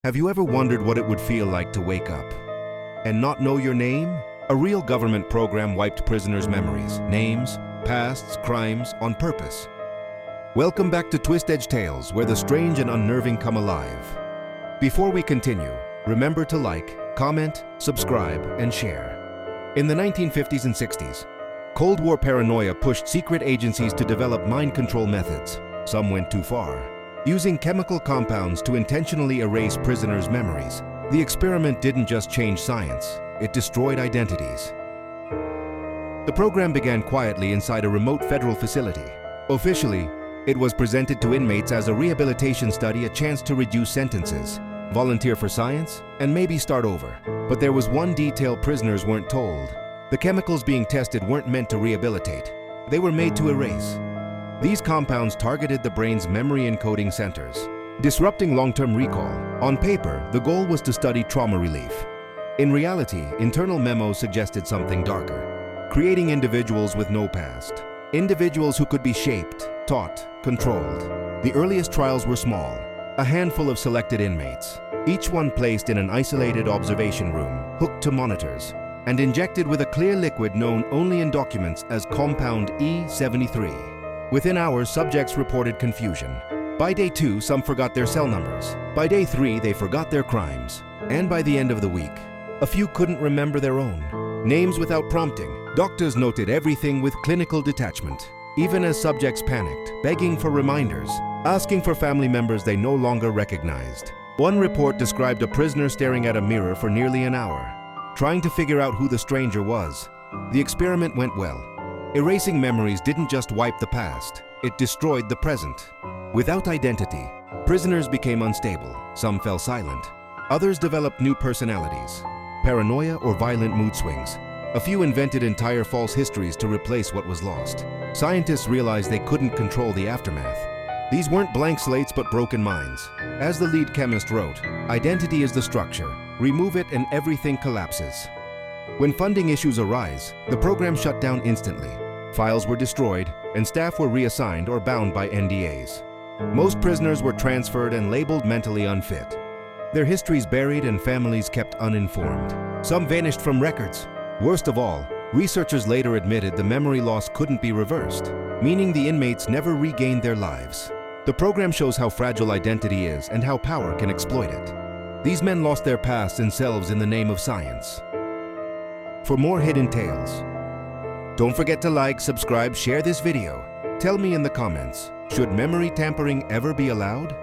Have you ever wondered what it would feel like to wake up and not know your name? A real government program wiped prisoners' memories, names, pasts, crimes on purpose. Welcome back to Twist Edge Tales, where the strange and unnerving come alive. Before we continue, remember to like, comment, subscribe, and share. In the 1950s and 60s, Cold War paranoia pushed secret agencies to develop mind control methods. Some went too far, using chemical compounds to intentionally erase prisoners' memories. The experiment didn't just change science, it destroyed identities. The program began quietly inside a remote federal facility. Officially, it was presented to inmates as a rehabilitation study, a chance to reduce sentences, volunteer for science, and maybe start over. But there was one detail prisoners weren't told. The chemicals being tested weren't meant to rehabilitate. They were made to erase. These compounds targeted the brain's memory encoding centers, disrupting long-term recall. On paper, the goal was to study trauma relief. In reality, internal memos suggested something darker, creating individuals with no past. Individuals who could be shaped, taught, controlled. The earliest trials were small, a handful of selected inmates, each one placed in an isolated observation room, hooked to monitors, and injected with a clear liquid known only in documents as Compound E73. Within hours, subjects reported confusion. By day 2, some forgot their cell numbers. By day 3, they forgot their crimes. And by the end of the week, a few couldn't remember their own. Names without prompting. Doctors noted everything with clinical detachment, even as subjects panicked, begging for reminders, asking for family members they no longer recognized. One report described a prisoner staring at a mirror for nearly an hour, trying to figure out who the stranger was. The experiment went well. Erasing memories didn't just wipe the past, it destroyed the present. Without identity, prisoners became unstable. Some fell silent. Others developed new personalities, paranoia or violent mood swings. A few invented entire false histories to replace what was lost. Scientists realized they couldn't control the aftermath. These weren't blank slates but broken minds. As the lead chemist wrote, identity is the structure. Remove it and everything collapses. When funding issues arise, the program shut down instantly. Files were destroyed, and staff were reassigned or bound by NDAs. Most prisoners were transferred and labeled mentally unfit. Their histories buried and families kept uninformed. Some vanished from records. Worst of all, researchers later admitted the memory loss couldn't be reversed, meaning the inmates never regained their lives. The program shows how fragile identity is and how power can exploit it. These men lost their pasts and selves in the name of science. For more hidden tales, don't forget to like, subscribe, share this video. Tell me in the comments, should memory tampering ever be allowed?